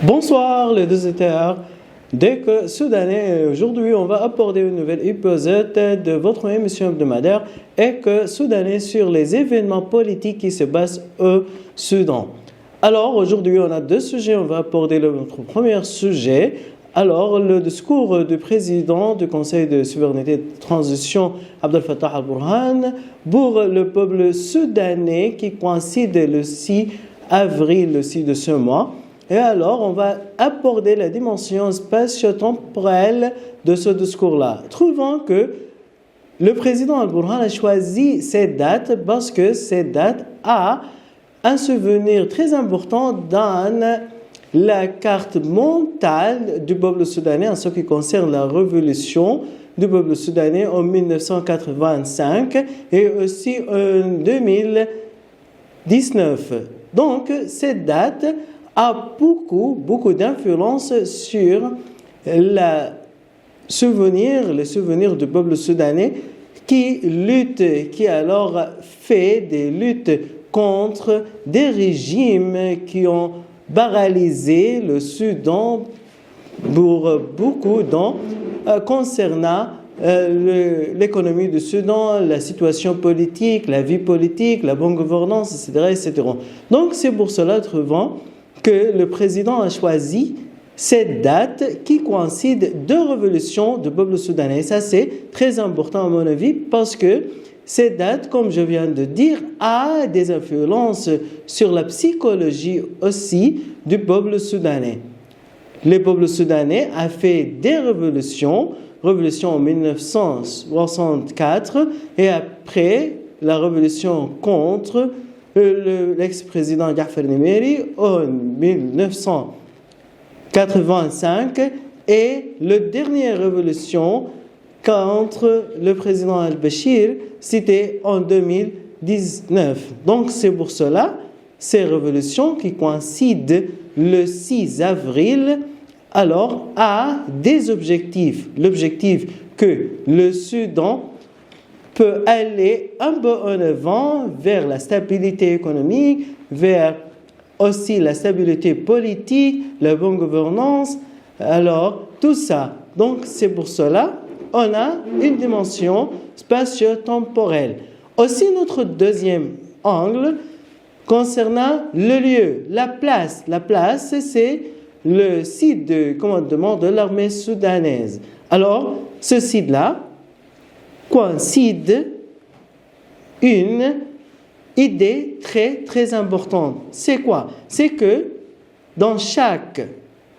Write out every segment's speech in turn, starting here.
Bonsoir les deux auditeurs d'Éco Soudanais. Aujourd'hui, on va aborder une nouvelle épisode de votre émission hebdomadaire Éco Soudanais sur les événements politiques qui se passent au Soudan. Alors, aujourd'hui, on a deux sujets. On va aborder notre premier sujet. Alors, le discours du président du Conseil de souveraineté de transition, Abdel Fattah al-Burhan, pour le peuple soudanais qui coïncide le 6 avril, le 6 de ce mois. Et alors, on va aborder la dimension spatio-temporelle de ce discours-là, trouvant que le président al-Burhan a choisi cette date parce que cette date a un souvenir très important dans la carte mentale du peuple soudanais en ce qui concerne la révolution du peuple soudanais en 1985 et aussi en 2019. Donc, cette date a beaucoup d'influence sur le souvenir du peuple soudanais qui lutte, qui alors fait des luttes contre des régimes qui ont paralysé le Soudan pour beaucoup temps concernant l'économie du Soudan, la situation politique, la vie politique, la bonne gouvernance, etc. Donc c'est pour cela, trouvant que le président a choisi cette date qui coïncide deux révolutions du peuple soudanais. Ça, c'est très important à mon avis parce que cette date, comme je viens de dire, a des influences sur la psychologie aussi du peuple soudanais. Le peuple soudanais a fait des révolutions en 1964 et après la révolution contre l'ex-président Jaafar Nimeri en 1985 et la dernière révolution contre le président al-Bashir, c'était en 2019. Donc c'est pour cela, ces révolutions qui coïncident le 6 avril, alors a des objectifs. L'objectif que le Soudan peut aller un peu en avant vers la stabilité économique, vers aussi la stabilité politique, la bonne gouvernance, alors tout ça. Donc c'est pour cela on a une dimension spatio-temporelle. Aussi notre deuxième angle concernant le lieu, la place. La place, c'est le site de commandement de l'armée soudanaise. Alors, ce site-là coïncide une idée très importante. C'est quoi? C'est que dans chaque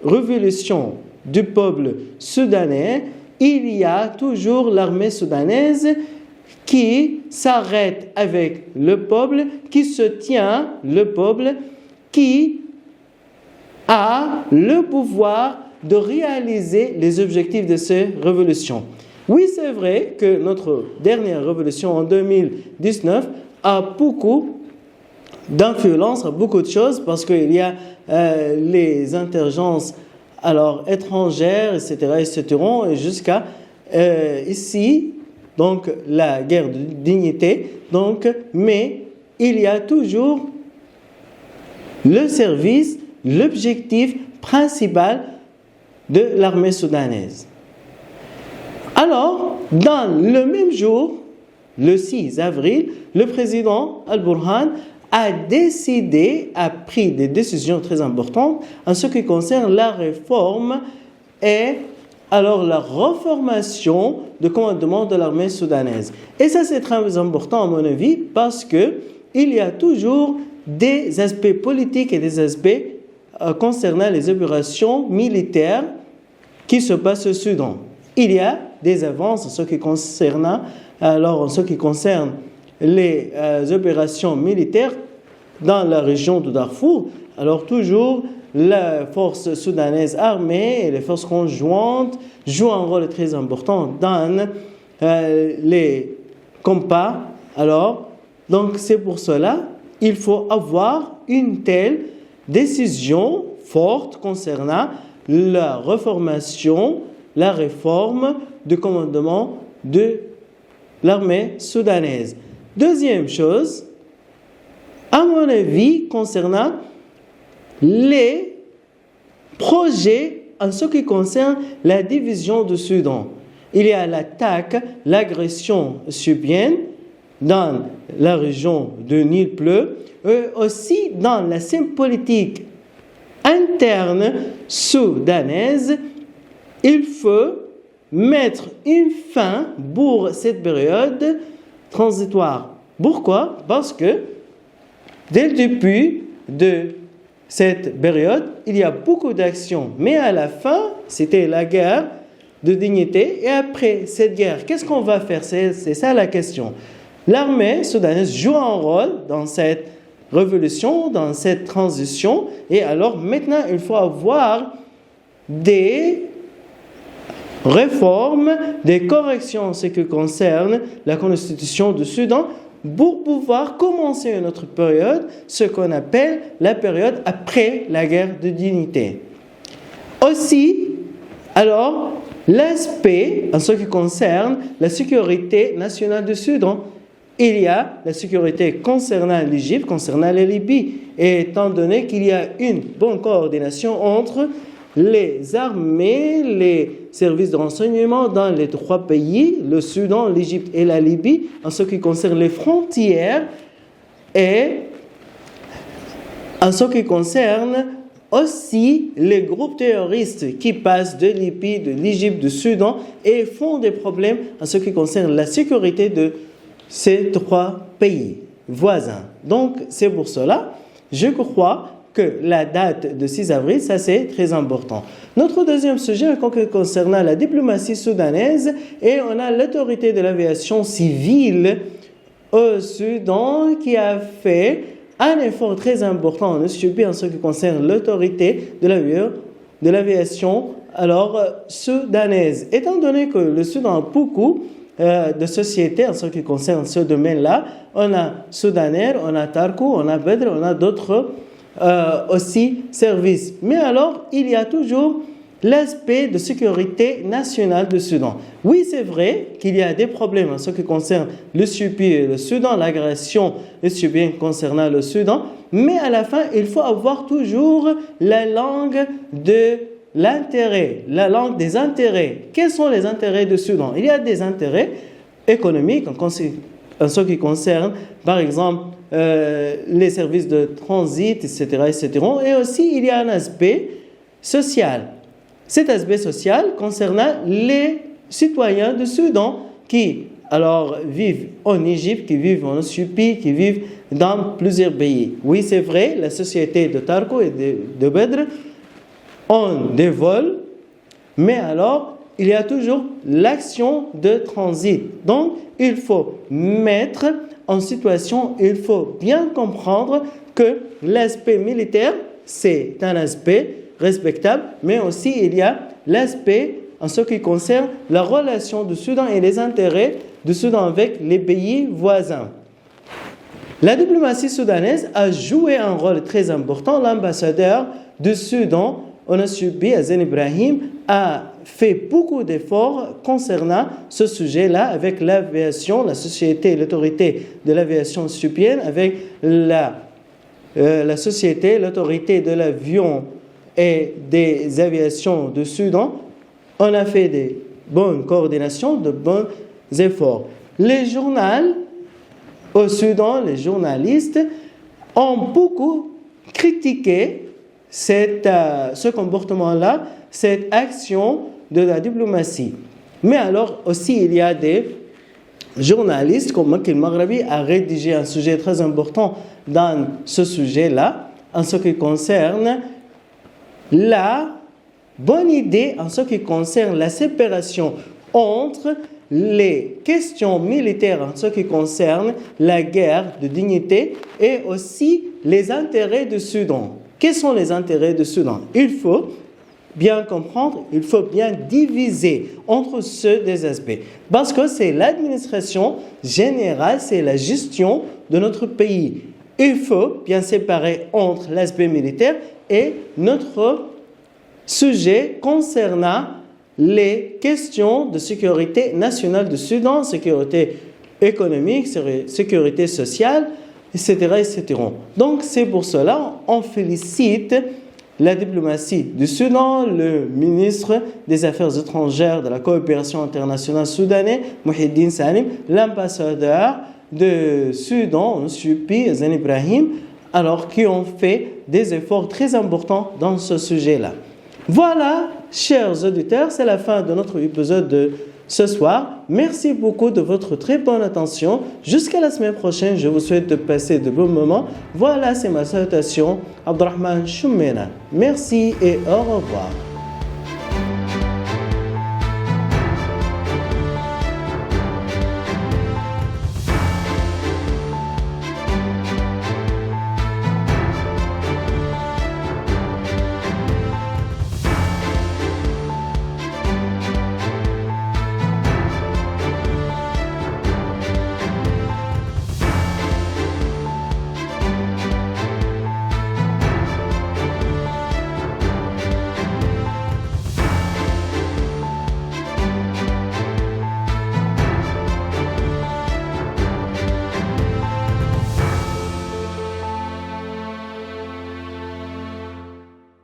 révolution du peuple soudanais, il y a toujours l'armée soudanaise qui s'arrête avec le peuple, qui se tient le peuple, qui a le pouvoir de réaliser les objectifs de ces révolutions. Oui, c'est vrai que notre dernière révolution en 2019 a beaucoup d'influence, a beaucoup de choses, parce qu'il y a les insurgences étrangères, etc., et jusqu'à ici, donc la guerre de dignité. Donc, mais il y a toujours le service, l'objectif principal de l'armée soudanaise. Alors, dans le même jour, le 6 avril, le président al-Burhan a pris des décisions très importantes en ce qui concerne la réforme et alors la reformation du commandement de l'armée soudanaise. Et ça, c'est très important à mon avis parce qu'il y a toujours des aspects politiques et des aspects concernant les opérations militaires qui se passent au Soudan. Il y a des avances en ce qui concerne les opérations militaires dans la région de Darfour. Alors toujours, la force soudanaise armée et les forces conjointes jouent un rôle très important dans les combats. Alors, donc c'est pour cela il faut avoir une telle décision forte concernant la reformation, la réforme du commandement de l'armée soudanaise. Deuxième chose, à mon avis, concernant les projets en ce qui concerne la division du Soudan. Il y a l'attaque, l'agression subienne dans la région de Nil Bleu, et aussi dans la scène politique interne soudanaise. Il faut mettre une fin pour cette période transitoire. Pourquoi? Parce que dès le début de cette période, il y a beaucoup d'actions. Mais à la fin, c'était la guerre de dignité. Et après cette guerre, qu'est-ce qu'on va faire? C'est ça la question. L'armée soudanaise joue un rôle dans cette révolution, dans cette transition. Et alors maintenant, il faut avoir des réformes, des corrections en ce qui concerne la constitution du Soudan pour pouvoir commencer une autre période, ce qu'on appelle la période après la guerre de dignité. Aussi, alors, l'aspect en ce qui concerne la sécurité nationale du Soudan, il y a la sécurité concernant l'Égypte, concernant la Libye, et étant donné qu'il y a une bonne coordination entre les armées, les services de renseignement dans les trois pays, le Soudan, l'Égypte et la Libye, en ce qui concerne les frontières et en ce qui concerne aussi les groupes terroristes qui passent de Libye, de l'Égypte, du Soudan et font des problèmes en ce qui concerne la sécurité de ces trois pays voisins. Donc, c'est pour cela, je crois que la date de 6 avril, ça c'est très important. Notre deuxième sujet concernant la diplomatie soudanaise, et on a l'autorité de l'aviation civile au Soudan qui a fait un effort très important en Éthiopie en ce qui concerne l'autorité de l'aviation soudanaise. Étant donné que le Soudan a beaucoup de sociétés en ce qui concerne ce domaine-là, on a Soudaner, on a Tarku, on a Bedr, on a d'autres aussi services. Mais alors, il y a toujours l'aspect de sécurité nationale du Soudan. Oui, c'est vrai qu'il y a des problèmes en ce qui concerne l'Éthiopie et le Soudan, l'agression éthiopienne concernant le Soudan, mais à la fin, il faut avoir toujours la langue de l'intérêt, la langue des intérêts. Quels sont les intérêts du Soudan? Il y a des intérêts économiques en ce qui concerne, par exemple, les services de transit, etc., etc. Et aussi, il y a un aspect social. Cet aspect social concernant les citoyens du Soudan qui, alors, vivent en Égypte, qui vivent en Éthiopie, qui vivent dans plusieurs pays. Oui, c'est vrai, la société de Tarko et de Bedr ont des vols, mais alors, il y a toujours l'action de transit. Donc, il faut mettre en situation, il faut bien comprendre que l'aspect militaire, c'est un aspect respectable, mais aussi il y a l'aspect en ce qui concerne la relation du Soudan et les intérêts du Soudan avec les pays voisins. La diplomatie soudanaise a joué un rôle très important. L'ambassadeur du Soudan en Éthiopie, Azen Ibrahim, a fait beaucoup d'efforts concernant ce sujet-là avec l'aviation, la société, l'autorité de l'aviation éthiopienne, avec la société, l'autorité de l'avion et des aviations du Soudan. On a fait de bonnes coordinations, de bons efforts. Les journaux au Soudan, les journalistes, ont beaucoup critiqué ce comportement-là, cette action de la diplomatie. Mais alors aussi, il y a des journalistes comme Makil Maghrabi a rédigé un sujet très important dans ce sujet-là, en ce qui concerne la bonne idée, en ce qui concerne la séparation entre les questions militaires, en ce qui concerne la guerre de dignité et aussi les intérêts du Soudan. Quels sont les intérêts du Soudan? Il faut bien comprendre, il faut bien diviser entre ces deux aspects. Parce que c'est l'administration générale, c'est la gestion de notre pays. Il faut bien séparer entre l'aspect militaire et notre sujet concernant les questions de sécurité nationale du Soudan, sécurité économique, sécurité sociale, etc., etc. Donc, c'est pour cela qu'on félicite la diplomatie du Soudan, le ministre des Affaires étrangères de la coopération internationale soudanais, Mouhidine Salim, l'ambassadeur de Soudan, M. Pi Zane Ibrahim, alors qui ont fait des efforts très importants dans ce sujet-là. Voilà, chers auditeurs, c'est la fin de notre épisode de ce soir. Merci beaucoup de votre très bonne attention. Jusqu'à la semaine prochaine, je vous souhaite de passer de bons moments. Voilà, c'est ma salutation, Abdurrahman Choumena. Merci et au revoir.